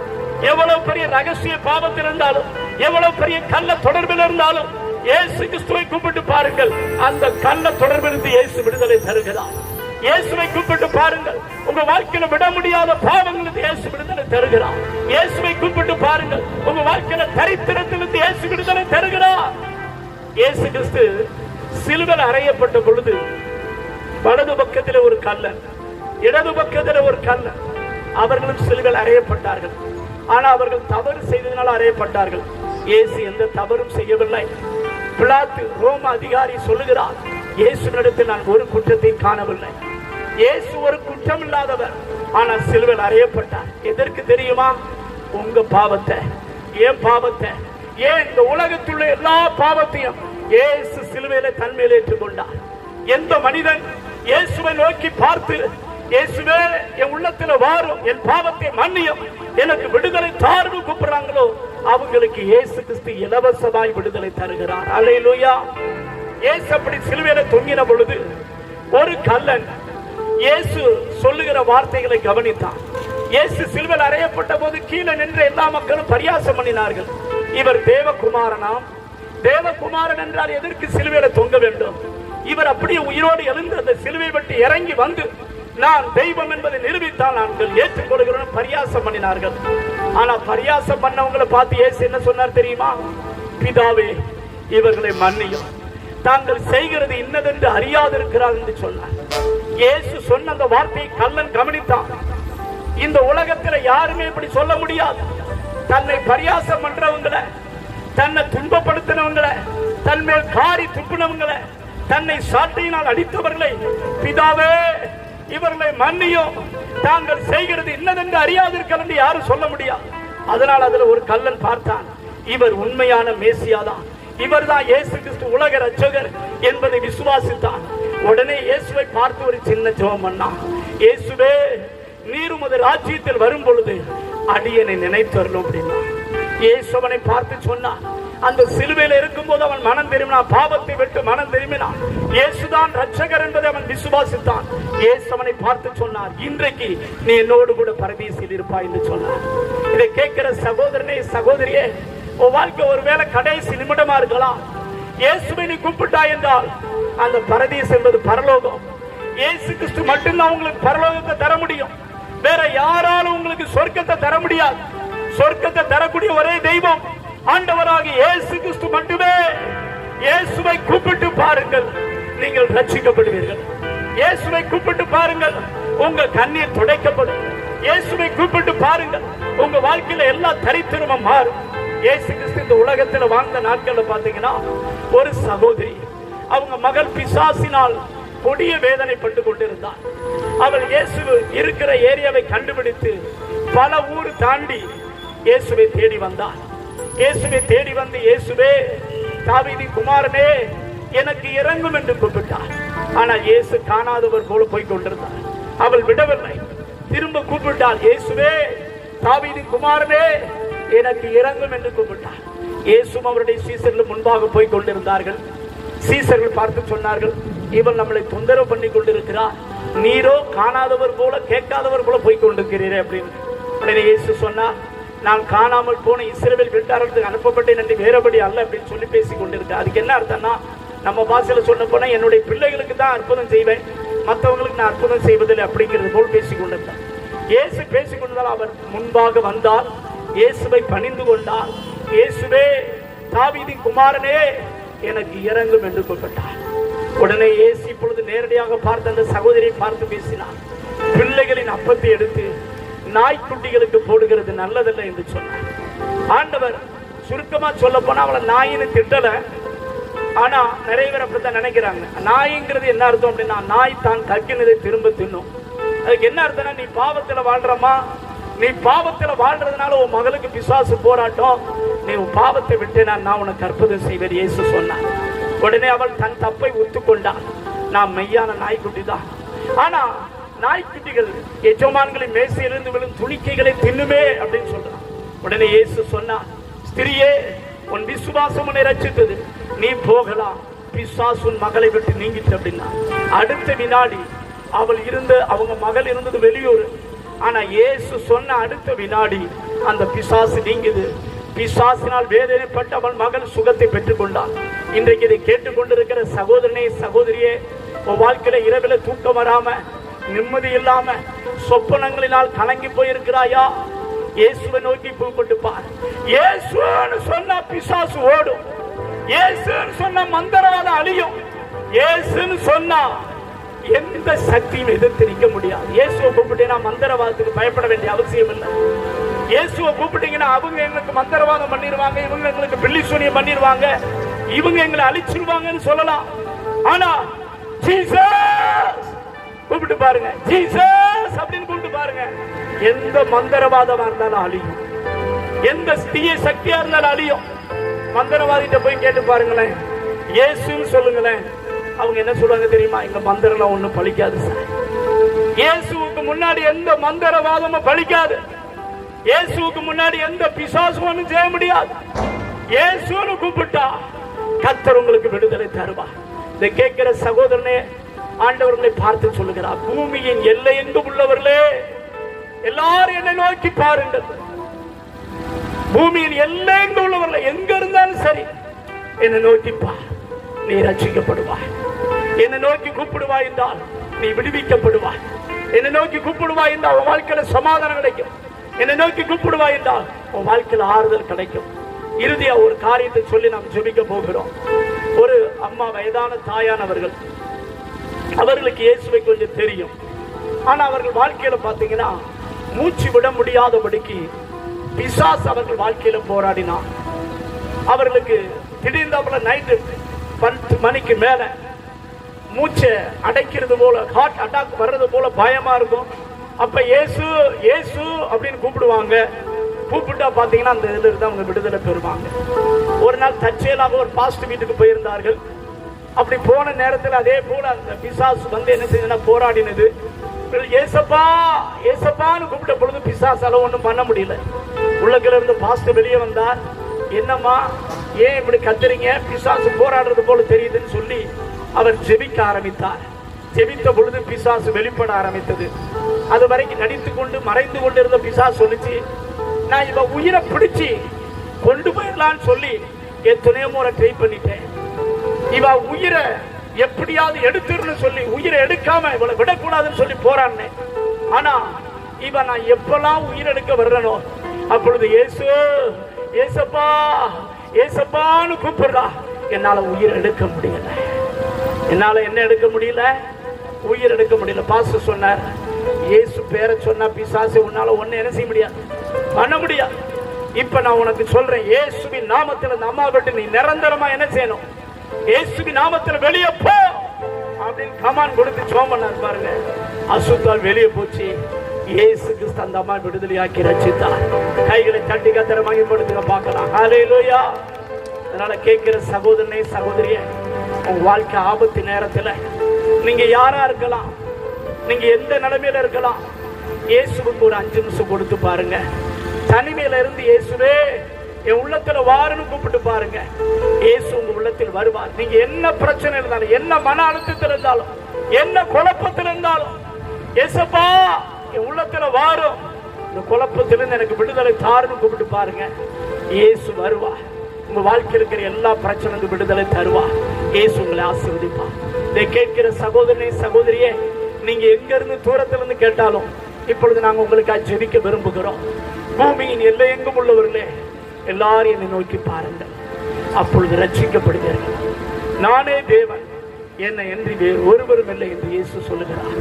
எவ்வளவு பெரிய ரகசிய பாவத்தில் இருந்தாலும், எவ்வளவு பெரிய கள்ள தொடர்பில் இருந்தாலும் இயேசு கிறிஸ்துவை கூப்பிட்டு பாருங்கள், அந்த கள்ள தொடர்பிலிருந்து இயேசு விடுதலை தருகிறார். இயேசுவை கூப்பிட்டு பாருங்கள், உங்க வாழ்க்கையில விட முடியாத பாவங்களுக்கு இயேசு விடுதலை தருகிறார். இயேசுவை கூப்பிட்டு பாருங்கள், உங்க வாழ்க்கையில தரித்திரத்திலிருந்து இயேசு விடுதலை தருகிறார். இயேசு கிறிஸ்து சிலுவையில் அறையப்பட்ட பொழுது வலது பக்கத்தில் ஒரு கல்லன், இடது பக்கத்தில் ஒரு கல்லன், அவர்களும் சிலுவையில் அறையப்பட்டார்கள். ஆனா அவர்கள் தவறு செய்ததனால் அறையப்பட்டார்கள். இயேசு எந்த தவறும் செய்யவில்லை. பிலாத்து ரோம அதிகாரி சொல்லுகிறார், இயேசுவினிடத்தில் நான் ஒரு குற்றத்தை காணவில்லை. இயேசு ஒரு குற்றம் இல்லாதவர், ஆனால் சிலுவையில் அறையப்பட்டார். எதற்கு தெரியுமா? உங்க பாவத்தை, ஏன் பாவத்தை, ஏன் இந்த உலகத்தில் உள்ள எல்லா பாவத்தையும் இயேசு சிலுவையில தன்மையில் ஏற்றுக்கொண்டார். எந்த மனிதன் இயேசுவை நோக்கி பார்த்து இயேசுவே என் உள்ளத்துல வாரும், என் பாவத்தை மன்னியும், எனக்கு விடுதலை தார்வு கூப்பிடுறாங்களோ அவங்களுக்கு இயேசு கிறிஸ்து இலவசமாய் விடுதலை தருகிறார். அல்லேலூயா. இயேசு அப்படி சிலுவையில தொங்கின பொழுது ஒரு கள்ளன் இயேசு சொல்லுகிற வார்த்தைகளை கவனித்தான். இயேசு சிலுவையில் அறையப்பட்ட போது கீழே நின்ற எல்லா மக்களும் பரியாசம் பண்ணினார்கள். இவர் தேவகுமாரனாம், தேவகுமாரன் என்றால் எதற்கு சிலுவையில தொங்க வேண்டும்? இவர் அப்படியே உயிரோடு எழுந்து அந்த சிலுவை விட்டு இறங்கி வந்து நான் தெய்வம் என்பதை நிரூபித்தால் நாங்கள் ஏற்றுக்கொள்கிறோம் பரியாசம் பண்ணினார்கள். ஆனா பரியாசம் பண்ணவங்களை பார்த்து இயேசு என்ன சொன்னார் தெரியுமா? பிதாவே, இவர்களை மன்னியும், தாங்கள் செய்கிறது இன்னதென்று அறியாதிருக்கிறார் என்று சொன்னார். இயேசு சொன்ன அந்த வார்த்தையை கள்ளன் கவனித்தான். இந்த உலகத்தில் யாருமே இப்படி சொல்ல முடியாது. தன்னை பரியாசம் பண்றவங்களை, தன்னை துன்பப்படுத்தினவங்களை, தன் மேல் காரி துப்பினவங்களை, தன்னை சாட்டையினால் அடித்தவர்களை, பிதாவே இவர்களை மன்னியும், தாங்கள் செய்கிறது இன்னதென்று அறியாதிருக்கிறார் என்று யாரும் சொல்ல முடியாது. அதனால் அதுல ஒரு கள்ளன் பார்த்தான், இவர் உண்மையான மேசியாதான், இவர்தான் இயேசு கிறிஸ்து உலக ரட்சகர் என்பதை விசுவாசித்தான். உடனே இயேசுவை பார்த்து ஒரு சின்ன ஜெபம் பண்ணான். இயேசுவே, நீர் உமது ராஜ்யத்தில் வரும் பொழுது அடியனை நினைத்தரணும் அப்படின்னா. இயேசு அவனை பார்த்து சொன்னான், அந்த சிலுவையில் இருக்கும் போது அவன் மனம் திரும்பினான், பாவத்தை விட்டு மனம் திரும்பினான். இயேசுதான் ரட்சகர் என்பதை அவன் விசுவாசித்தான். இயேசு அவனை பார்த்து சொன்னார், இன்றைக்கு நீ என்னோடு கூட பரதீசில் இருப்பாய் என்று சொன்னார். இதை கேட்கிற சகோதரனே, சகோதரியே, உன் வாழ்க்கை ஒருவேளை கடைசி நிமிடமா இருக்கலாம். இயேசுவை நீ கூப்பிட்டாய் என்றால் அந்த பரதீஸ் என்பது பரலோகம். இயேசு கிறிஸ்து மட்டும்தான் உங்களுக்கு பரலோகத்தை தர முடியும். வேற யாராலும் உங்களுக்கு சொர்க்கத்தை தர முடியாது. சொர்க்கத்தை தரக்கூடிய ஒரே தெய்வம் ஆண்டவராகிய இயேசு கிறிஸ்து மட்டுமே. இயேசுவை கூப்பிட்டு பாருங்கள், நீங்கள் ரட்சிக்கப்படுவீர்கள். இயேசுவை கூப்பிட்டு பாருங்கள், உங்க கண்ணீர் துடைக்கப்படும். இயேசுவை கூப்பிட்டு பாருங்கள், உங்க வாழ்க்கையில எல்லா தரித்திரமும் மாறும். இயேசு கிறிஸ்து இந்த உலகத்துல வாழ்ந்த நாட்கள்ல பாத்தீங்கன்னா, ஒரு சகோதரி அவங்க மகள் பிசாசினால் கொடிய வேதனைப்பட்டு கொண்டிருந்தார். அவள் இயேசு இருக்கிற ஏரியாவை கண்டுபிடித்து பல ஊர் தாண்டி இயேசுவை தேடி வந்தார். இயேசுவை தேடி வந்து, இயேசுவே, தாவீதின் குமாரனே, எனக்கு இறங்கும் என்று கூப்பிட்டார். ஆனால் இயேசு காணாதவர் போல போய் கொண்டிருந்தார். அவள் விடவில்லை, திரும்ப கூப்பிட்டார், இயேசுவே, தாவீதின் குமாரனே, எனக்கு இறங்கும் என்று கூப்பிட்டார். இயேசுவும் அவருடைய சீசர்கள் முன்பாக போய் கொண்டிருந்தார்கள். சீசர்கள் பார்த்து சொன்னார்கள், இவள் நம்மளை தொந்தரவு பண்ணி கொண்டிருக்கிறார், நீரோ காணாதவர் போல கேட்காதவர் போல போய் கொண்டிருக்கிறீரே அப்படின்னு. உடனே இயேசு சொன்னார், நான் காணாமல் போன இஸ்ரவேல் வீட்டார்களுக்கு அனுப்பப்பட்டேன் என்று வேறபடி அல்ல அப்படின்னு சொல்லி பேசி கொண்டிருக்க. அதுக்கு என்ன அர்த்தம்னா, நம்ம பாஷையில சொன்ன போனா என்னுடைய பிள்ளைகளுக்கு தான் அற்புதம் செய்வேன், மற்றவங்களுக்கு நான் அற்புதம் செய்வதில்லை அப்படிங்கிறது போல் பேசி கொண்டிருந்தார். இயேசு பேசிக் கொண்டதால் அவர் முன்பாக வந்தார். இயேசுவை பணிந்து கொண்டார். இயேசுவே, தாவீதின் குமாரனே, எனக்கு இறங்கும் என்று கூப்பிட்டார். உடனே இயேசு இப்பொழுது நேரடியாக பார்த்து அந்த சகோதரியை பார்த்து பேசினார். பிள்ளைகளின் அப்பத்தை எடுத்து நாய்க்குட்டிகளுக்கு போடுகிறது நல்லதல்ல என்று சொன்னார். ஆண்டவர் சுருக்கமா சொல்ல போனா அவளை நாயின்னு திட்டல. ஆனா நிறைய பேர் அப்படித்தான் நினைக்கிறாங்க. நாய்ங்கிறது என்ன அர்த்தம் அப்படின்னா, நாய் தான் கக்கினதை திரும்ப தின்னும். அதுக்கு என்ன அர்த்தம்னா, நீ பாவத்துல வாழ்றமா, நீ பாவத்துல வாழ்றதுனால உன் மகளுக்கு பிசாசு போராட்டம், நீ உன் பாவத்தை விட்டேனா நான் உனக்கு அற்புதம் செய்வேன் இயேசு சொன்னார். உடனே அவள் தன் தப்பை ஒத்துக்கொண்டாள். நான் மெய்யான நாய்க்குட்டி தான். ஆனா நாய்க்குட்டிகள் எஜமான்களின் மேசையிலிருந்து விழும் துணிக்கைகளை தின்னுமே அப்படின்னு சொல்றான். உடனே இயேசு சொன்னார், ஸ்திரியே, உன் விசுவாசம் உன்னை ரட்சித்தது, நீ போகலாம், பிசாசு உன் மகளை விட்டு நீங்கிட்டு அப்படின்னா. அடுத்த வினாடி அவங்க மகள் இருந்தது வெளியூர். ஆனா இயேசு சொன்ன அடுத்த வினாடி அந்த பிசாசு நீங்குது. பிசாசினால் வேதனைப்பட்டு அவள் மகள் சுகத்தை பெற்றுக் கொண்டாள். இன்றைக்கு இதை கேட்டுக்கொண்டிருக்கிற சகோதரனே, சகோதரியே, உன் வாழ்க்கையில இரவில தூக்கம் வராம, நிம்மதி இல்லாம, சொப்பனங்களினால் கலங்கி போயிருக்கிறாயா? இயேசுவை நோக்கி கூப்பிட்டு பார். இயேசுன்னு சொன்னா பிசாசு ஓடும். இயேசுன்னு சொன்னா மந்திரவாதம் அழியும். இயேசுன்னு சொன்னா எந்த சக்தியும் எதிர்த்து நிற்க முடியாது. இயேசுவை கூப்பிட்டீங்கன்னா மந்திரவாதத்துக்கு பயப்பட வேண்டிய அவசியம் இல்லை. இயேசுவை கூப்பிட்டீங்கன்னா அவங்க எங்களுக்கு மந்திரவாதம் பண்ணிடுவாங்க, இவங்க எங்களுக்கு பில்லி சூனியம் பண்ணிடுவாங்க, இவங்க எங்களை அழிச்சிருவாங்கன்னு சொல்லலாம். ஆனா ஜீசஸ் கூப்பிட்டு பாருங்க, ஜீசஸ் அப்படின்னு கூப்பிட்டு பாருங்க, எந்த மந்திரவாதமா இருந்தாலும் அழியும், எந்த தீய சக்தியா இருந்தாலும் அழியும். மந்திரவாதிட்ட போய் கேட்டு பாருங்களேன், இயேசுன்னு சொல்லுங்களேன், அவங்க என்ன சொல்றாங்க தெரியுமா? எங்க மந்திரம் ஒண்ணும் பலிக்காது சார், இயேசுவுக்கு முன்னாடி எந்த மந்திரவாதமும் பலிக்காது. இயேசுவுக்கு முன்னாடி எந்த பிசாசும் செய்ய முடியாது. இயேசுன்னு கூப்பிட்டா கர்த்தர் உங்களுக்கு விடுதலை தருவார். இதை கேட்கிற சகோதரனே, ஆண்டவர்களை பார்த்து சொல்லுகிறார், பூமியின் எல்லை எங்கும் உள்ளவர்களே எல்லாரும் என்னை நோக்கி பாருங்கள். பூமியின் எல்லை எங்கும் உள்ளவர்களே எங்க இருந்தாலும் சரி என்னை நோக்கி பார், நீ ரட்சிக்கப்படுவாய். என்னை நோக்கி கூப்பிடுவாய் என்றால் நீ விடுவிக்கப்படுவாய். என்னை நோக்கி கூப்பிடுவாய் என்றால் உன் வாழ்க்கையில சமாதானம் கிடைக்கும். என்னை நோக்கி கூப்பிடுவாய் என்றால் உன் வாழ்க்கையில ஆறுதல் கிடைக்கும். இறுதியா ஒரு காரியத்தை சொல்லி நாம் ஜெபிக்க போகிறோம். ஒரு அம்மா, வயதான தாயானவர்கள், அவர்களுக்கு இயேசுவை கொஞ்சம் தெரியும். ஆனா அவர்கள் வாழ்க்கையில பாத்தீங்கன்னா மூச்சு விட முடியாதபடிக்கு பிசாசு அவர்கள் வாழ்க்கையில போராடினார். அவர்களுக்கு திடீர்னு நைட்டு 10 மணிக்கு மேல மூச்சை அடைக்கிறது போல, ஹார்ட் அட்டாக் வர்றது போல பயமா இருக்கும். அப்ப இயேசு இயேசு அப்படின்னு கூப்பிடுவாங்க. கூப்பிட்டா பாத்தீங்கன்னா அந்த இதுல இருந்து அவங்க விடுதலை பெறுவாங்க. ஒரு நாள் தற்செயலாக ஒரு பாஸ்ட் வீட்டுக்கு போயிருந்தார்கள். அப்படி போன நேரத்தில் அதே போல அந்த பிசாசு வந்து என்ன செய்யுதுன்னா போராடினது. ஏசப்பா ஏசப்பான்னு கூப்பிட்ட பொழுது பிசாசால ஒன்றும் பண்ண முடியல. உள்ளத்துல இருந்து பாஸ்ட் வெளியே வந்தார். என்னம்மா ஏன் இப்படி கத்துறீங்க, பிசாசு போராடுறது போல தெரியுதுன்னு சொல்லி அவர் ஜெபிக்க ஆரம்பித்தார். ஜெபித்த பொழுது பிசாசு வெளிப்பட ஆரம்பித்தது. அது வரைக்கும் நடித்துக் கொண்டு மறைந்து கொண்டு இருந்த பிசாசு சொல்லிச்சு, நான் இவ உயிரை பிடிச்சி கொண்டு போயிடலான்னு சொல்லி எத்தனையோ முறை ட்ரை பண்ணிட்டேன். இவ உயிரை எப்படியாவது எடுத்துருன்னு சொல்லி உயிரை எடுக்காம இவளை விடக்கூடாதுன்னு சொல்லி போராடினேன். ஆனா இவ நான் எப்பெல்லாம் உயிர் எடுக்க வர்றனோ அப்பொழுது இயேசு ஏசப்பா ஏசப்பான்னு கூப்பிடுறா. என்னால உயிர் எடுக்க முடியல. என்னால என்ன எடுக்க முடியல? உயிர் எடுக்க முடியல. பாஸ்டர் சொன்னார், இயேசு பேரை சொன்னா பிசாசு உன்னால ஒண்ணு என்ன செய்ய முடியாது, பண்ண முடியாது. இப்ப நான் உனக்கு சொல்றேன், இயேசுவின் நாமத்துல இந்த அம்மா விட்டு நீ நிரந்தரமா என்ன செய்யணும், இயேசுவின் நாமத்துல வெளியே போ அப்படின்னு கமான் கொடுத்து சோமனார் பாருங்க. அசுத்தால் வெளியே போச்சு. இயேசு கிறிஸ்து அந்த அம்மா விடுதலையாக்கி ரட்சித்தார். கைகளை தட்டி கத்தர மகிமைப்படுத்துங்க பார்க்கலாம். ஹல்லேலூயா. அதனால கேட்கிற சகோதரனே சகோதரியே, உங்க வாழ்க்கை ஆபத்து நேரத்துல நீங்க யாரா இருக்கலாம், நீங்க எந்த நிலைமையில இருக்கலாம், இயேசுவுக்கு ஒரு 5 நிமிஷம் கொடுத்து பாருங்க. தனிமையில இருந்து இயேசுவே என் உள்ளத்துல வாருன்னு கூப்பிட்டு பாருங்க. இயேசு உங்க உள்ளத்தில் வருவார். நீங்க என்ன பிரச்சனை இருந்தாலும், என்ன மன அழுத்தத்தில் இருந்தாலும், என்ன குழப்பத்தில் இருந்தாலும், இயேசப்பா என் உள்ளத்துல வாரும், இந்த குழப்பத்திலிருந்து எனக்கு விடுதலை தாருன்னு கூப்பிட்டு பாருங்க. இயேசு வருவார். உங்க வாழ்க்கையில் இருக்கிற எல்லா பிரச்சனைக்கு விடுதலை தருவார். இயேசு உங்களை ஆசீர்வதிப்பார். இதை கேட்கிற சகோதரனே சகோதரியே, நீங்க எங்க இருந்து தூரத்துல இருந்து கேட்டாலும் இப்பொழுது நாங்க உங்களுக்கு ஜெபிக்க விரும்புகிறோம். பூமியின் எல்லை எங்கும் உள்ளவர்களே எல்லாரும் என்னை நோக்கி பாருங்கள், அப்பொழுது ரட்சிக்கப்படுவீர்கள். நானே தேவன், என்னை என்று வேறு ஒருவரும் இல்லை என்று இயேசு சொல்லுகிறார்.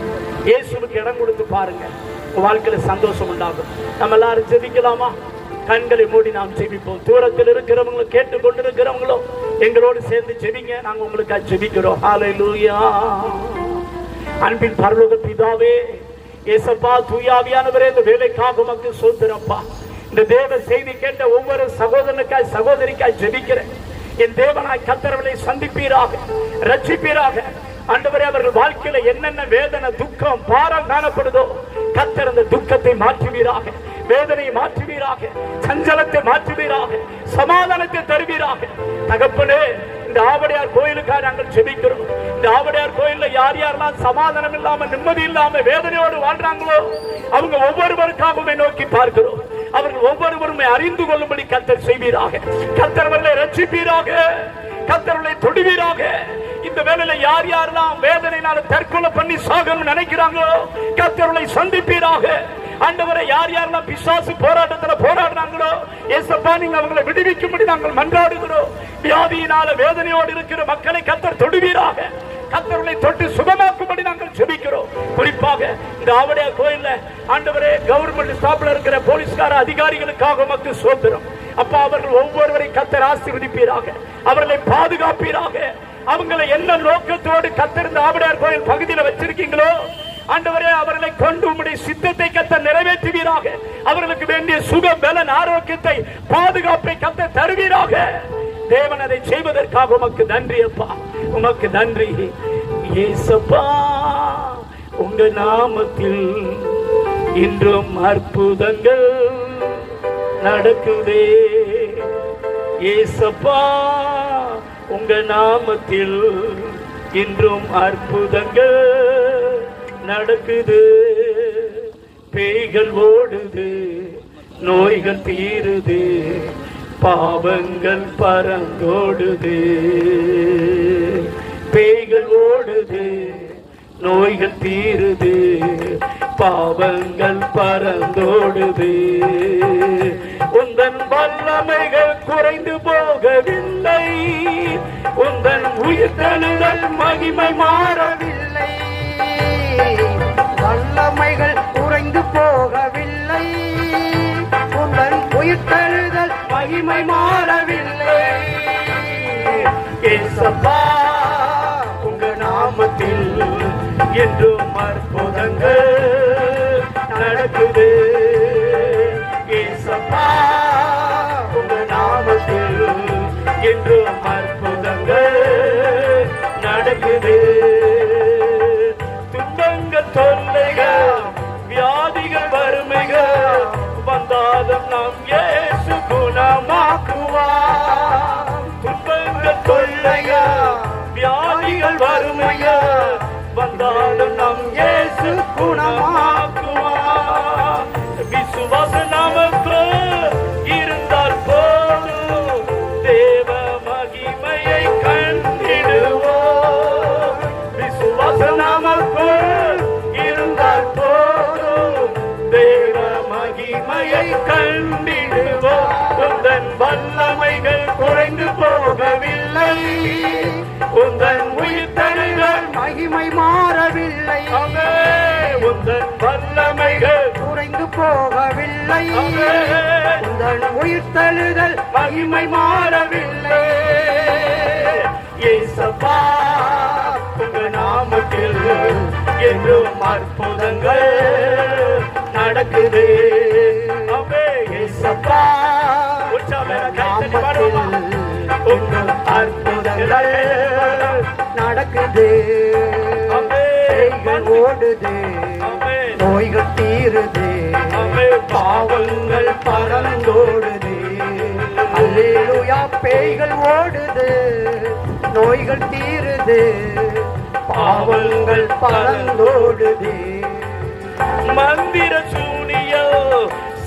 இயேசுவுக்கு இடம் கொடுத்து பாருங்க, உங்க வாழ்க்கையில சந்தோஷம் உண்டாகும். நம்ம எல்லாரும் ஜெபிக்கலாமா? கண்களை மூடி நாம் ஜெபிப்போம். தூரத்தில் இருக்கிறவங்களும் கேட்டுக்கொண்டிருக்கிறவங்களும் எங்களோடு சேர்ந்து ஜெபிங்க. நாங்க உங்களுக்கு ஜெபிக்கிறோம். ஹல்லேலூயா. அன்பின் பரலோக பிதாவே, இயேசப்பா தூயாவியானவரே, இந்த வேலைக்காக உமக்கு ஸ்தோத்திரப்பா. இந்த தேவ செய்தி கேட்ட ஒவ்வொரு சகோதரனுக்காய் சகோதரிக்காய் ஜெபிக்கிறேன். என் தேவனாய் கர்த்தர்களை சந்திப்பீராக, ரட்சிப்பீராக. ஆண்டவரே, அவர்கள் வாழ்க்கையில என்னென்ன வேதனை, துக்கம், பாரம் காணப்படுதோ கர்த்தர் அந்த துக்கத்தை மாற்றுவீராக, வேதனையை மாற்றுவீராக, சஞ்சலத்தை மாற்றுவீராக, சமாதானத்தை தருவீராக. தகப்பனே, இந்த ஆவடையார் கோயிலுக்காக நாங்கள் ஜெபிக்கிறோம். இந்த ஆவடையார் கோயில்ல யார் யாரெல்லாம் சமாதானம் இல்லாம, நிம்மதி இல்லாம, வேதனையோடு வாழ்றாங்களோ அவங்க ஒவ்வொருவருக்காகவே நோக்கி பார்க்கிறோம். அவர்கள் ஒவ்வொருவருமே அறிந்து கொள்ளும்படி கர்த்தர் செய்வீராக. கர்த்தர் அவர்களை ரட்சிப்பீராக, கர்த்தர் அவர்களை தொடுவீராக. இந்த வேளையில யார் யாரெல்லாம் வேதனையினால தற்கொலை பண்ணி சாகணும்னு நினைக்கிறாங்களோ கர்த்தர் அவர்களை சந்திப்பீராக. ஆண்டவரே, யார் யாரெல்லாம் பிசாசு போராட்டத்துல போராடுறாங்களோ இயேசப்பா நீங்க அவங்களை விடுவிக்கும்படி நாங்கள் மன்றாடுகிறோம். வியாதியினால வேதனையோடு இருக்கிற மக்களை கர்த்தர் தொடுவீராக. கர்த்தர்களை தொட்டு சுகமாக்கும்படி நாங்கள் ஜெபிக்கிறோம். குறிப்பாக இந்த ஆவடையார் கோயில்ல ஆண்டவரே, கவர்மெண்ட் ஸ்டாப்ல இருக்கிற போலீஸ்கார அதிகாரிகளுக்காக உமக்கு ஸ்தோத்திரம். அப்பா, அவர்கள் ஒவ்வொருவரை கர்த்தர் ஆசீர்வதிப்பீராக, அவர்களை பாதுகாப்பீராக. அவங்களை என்ன நோக்கத்தோடு கர்த்தர் இந்த ஆவடையார் கோயில் பகுதியில் வச்சிருக்கீங்களோ ஆண்டவரே, அவர்களை கொண்டு உம்முடைய சித்தத்தை கர்த்தர் நிறைவேற்றுவீராக. அவர்களுக்கு வேண்டிய சுகம், பலன், ஆரோக்கியத்தை, பாதுகாப்பை கர்த்தர் தருவீராக. தேவன் அதை செய்வதற்காக உமக்கு நன்றி அப்பா, உமக்கு நன்றி இயேசப்பா. உங்க நாமத்தில் இன்றும் அற்புதங்கள் நடக்குதே. ஏசப்பா உங்க நாமத்தில் இன்றும் அற்புதங்கள் நடக்குது. பேய்கள் ஓடுது, நோய்கள் தீருது, பாவங்கள் பறந்தோடுது. பேய்கள் ஓடுது, நோய்கள் தீருது, பாவங்கள் பறந்தோடுது. உந்தன் வல்லமைகள் குறைந்து போகவில்லை, உந்தன் உயிர்த்தெழுதல் மகிமை மாறவில்லை. வல்லமைகள் குறைந்து போகவில்லை, உந்தன் உயிர்த்தெழுதல் மகிமை மாறவில்லை. ஏசப்பா உங்க நாமத்தில் என்றும் அற்புதங்கள் நடக்குது. ஏசப்பா உங்க நாமத்தில் என்றும் அற்புதங்கள் நடக்குது. துன்பங்கள் தொல்லைகள் வியாதிகள் வறுமைகள் வந்தாலும் நாம் இயேசு குணமாக்குவார். துன்பங்கள் தொல்லைகள் வியாதிகள் வறுமைகள் வந்தாலும் நம் இயேசு குணமாக்குவார். விசுவாசம் நமக்கு இருந்தால் போதும், தேவ மகிமையை கண்டிடுவோம். விசுவாசம் நமக்கு இருந்தால் போதும், தேவ மகிமையை கண்டிடுவோம். உந்தன் வல்லமைகள் குறைந்து போகவில்லை, உந்தன் உயிர்த்தெழுதல் மகிமை மாறவில்லை. உந்தன் வல்லமைகள் குறைந்து போகவில்லை, உந்தன் உயிர்த்தெழுதல் மகிமை மாறவில்லை. ஏசப்பா உங்க நாமத்தில் என்றும் அற்புதங்கள் நடக்குது. ஏசப்பா உங்க அற்புதங்கள் நடக்குது. பேய்கள் ஓடுது, நோய்கள் தீருது, பாவங்கள் பறந்தோடுது. அல்லேலூயா. பேய்கள் ஓடுது, நோய்கள் தீருது, பாவங்கள் பறந்தோடுது. மந்திர சூனியோ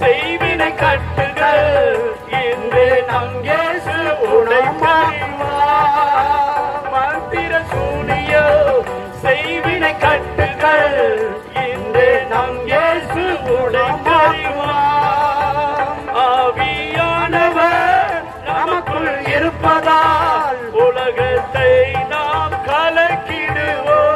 செய்வினை கட்டுகள் இன்று நம் இயேசு உடைப்பார். மந்திர சூனியோ செய்வினை கட்டுகள் இன்று நம் இயேசு உடைப்பார். ஆவியானவர் நமக்குள் இருப்பதால் உலகத்தை நாம் கலக்கிடுவோம்.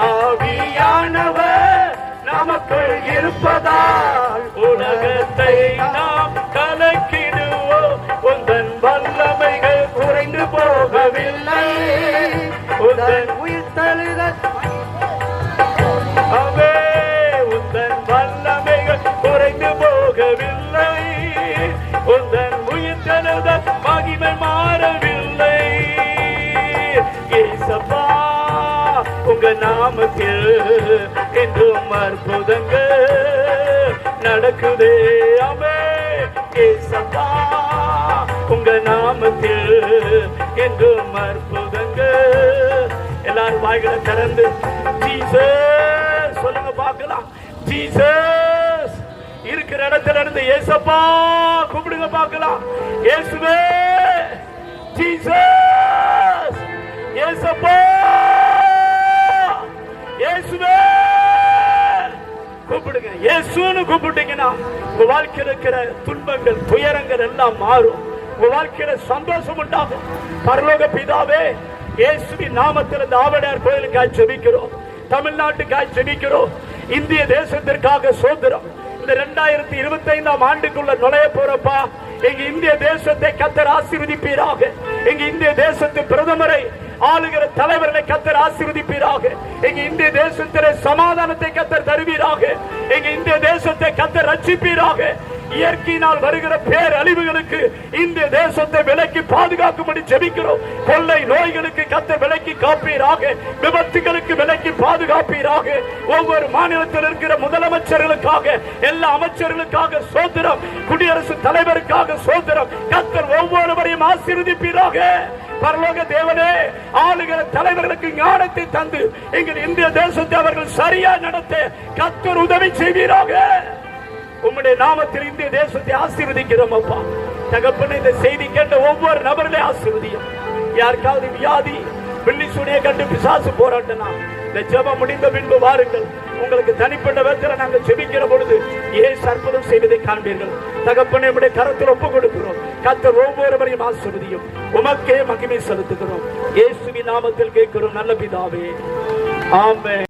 ஆவியானவர் நமக்குள் இருப்பதால் உலகத்தை நாம் கலக்கிடுவோம். உந்தன் வல்லமைகள் குறைந்து போகவில்லை, உந்தன் உயிர்த்தெழுதல் உந்தன் வல்லமைகள் குறைந்து போகவில்லை, உந்தன் உயிர்த்தெழுதல் மகிமை மாறவில்லை. ஏசப்பா உங்க நாமத்தில் என்றும் அற்புதங்கள் நடக்குதே. அமே ஏசப்பா உங்க நாமத்தில் என்றும் அற்புதங்கள். எல்லாரும் வாய்களை திறந்து ஜீசஸ் சொல்லுங்க பார்க்கலாம். ஜீசஸ் இருக்கிற இடத்துல இருந்து ஏசப்பா கூப்பிடுங்க பார்க்கலாம். இயேசுவே, ஜீசஸ், ஏசப்பா, இயேசுவே கூப்பிடுங்க. இயேசுன்னு கூப்பிட்டீங்கன்னா உங்க வாழ்க்கையில் இருக்கிற துன்பங்கள் துயரங்கள் எல்லாம் மாறும். உங்க வாழ்க்கையில சந்தோஷம் உண்டாகும். பரலோக பிதாவே, இயேசுவின் நாமத்தில் இந்த ஆவடையார் கோயிலுக்காக ஜெபிக்கிறோம், தமிழ்நாட்டுக்காக ஜெபிக்கிறோம், இந்திய தேசத்திற்காக சோதரம். இந்த 2025ஆம் ஆண்டுக்குள்ள நுழைய போறப்பா, எங்க இந்திய தேசத்தை கர்த்தர் ஆசீர்வதிப்பீராக. எங்க இந்திய தேசத்து பிரதமரை ஆளுகிற தலைவர்களை கர்த்தர் ஆசீர்வதிப்பீராக. எங்க இந்திய தேசத்திலே சமாதானத்தை கர்த்தர் தருவீராக. எங்க இந்திய தேசத்தை கர்த்தர் ரட்சிப்பீராக. இயற்கையினால் வருகிற பேரழிவுகளுக்கு இந்த தேசத்தை விலக்கி பாதுகாக்கும்படி ஜெபிக்கிறோம். கொள்ளை நோய்களுக்கு கர்த்தர் விலக்கி காப்பீராக, விபத்துகளுக்கு விலக்கி பாதுகாப்பீராக. ஒவ்வொரு மாநிலத்தில் இருக்கிற முதலமைச்சர்களுக்காக, எல்லா அமைச்சர்களுக்காக சோதரம், குடியரசுத் தலைவருக்காக சோதரம். கர்த்தர் ஒவ்வொருவரையும் ஆசீர்வதிப்பீராக. பரலோக தேவனே, ஆளுகிற தலைவர்களுக்கு ஞானத்தை தந்து எங்கள் இந்திய தேசத்தை அவர்கள் சரியா நடத்த கர்த்தர் உதவி செய்வீராக. உம்முடைய நாமத்தில் இந்திய தேசத்தை ஆசீர்வதிக்கிறோம் அப்பா. தகப்பனே, இந்த செய்தி கேட்ட ஒவ்வொரு நபர்களையும் ஆசீர்வதியும். யாருக்காவது வியாதி, பில்லி சூனியை கண்டு பிசாசு போராட்டனா, இந்த ஜெபம் முடிந்த பின்பு வாருங்கள். உங்களுக்கு தனிப்பட்ட விதத்தில் நாங்கள் ஜெபிக்கிற பொழுது இயேசு அற்புதம் செய்வதை காண்பீர்கள். தகப்பனே, உம்முடைய கரத்தில் ஒப்புக் கொடுக்கிறோம். கர்த்தர் ஒவ்வொருவரையும் ஆசீர்வதியும். உமக்கே மகிமை செலுத்துகிறோம். இயேசுவின் நாமத்தில் கேட்கிறோம் நல்ல பிதாவே, ஆமென்.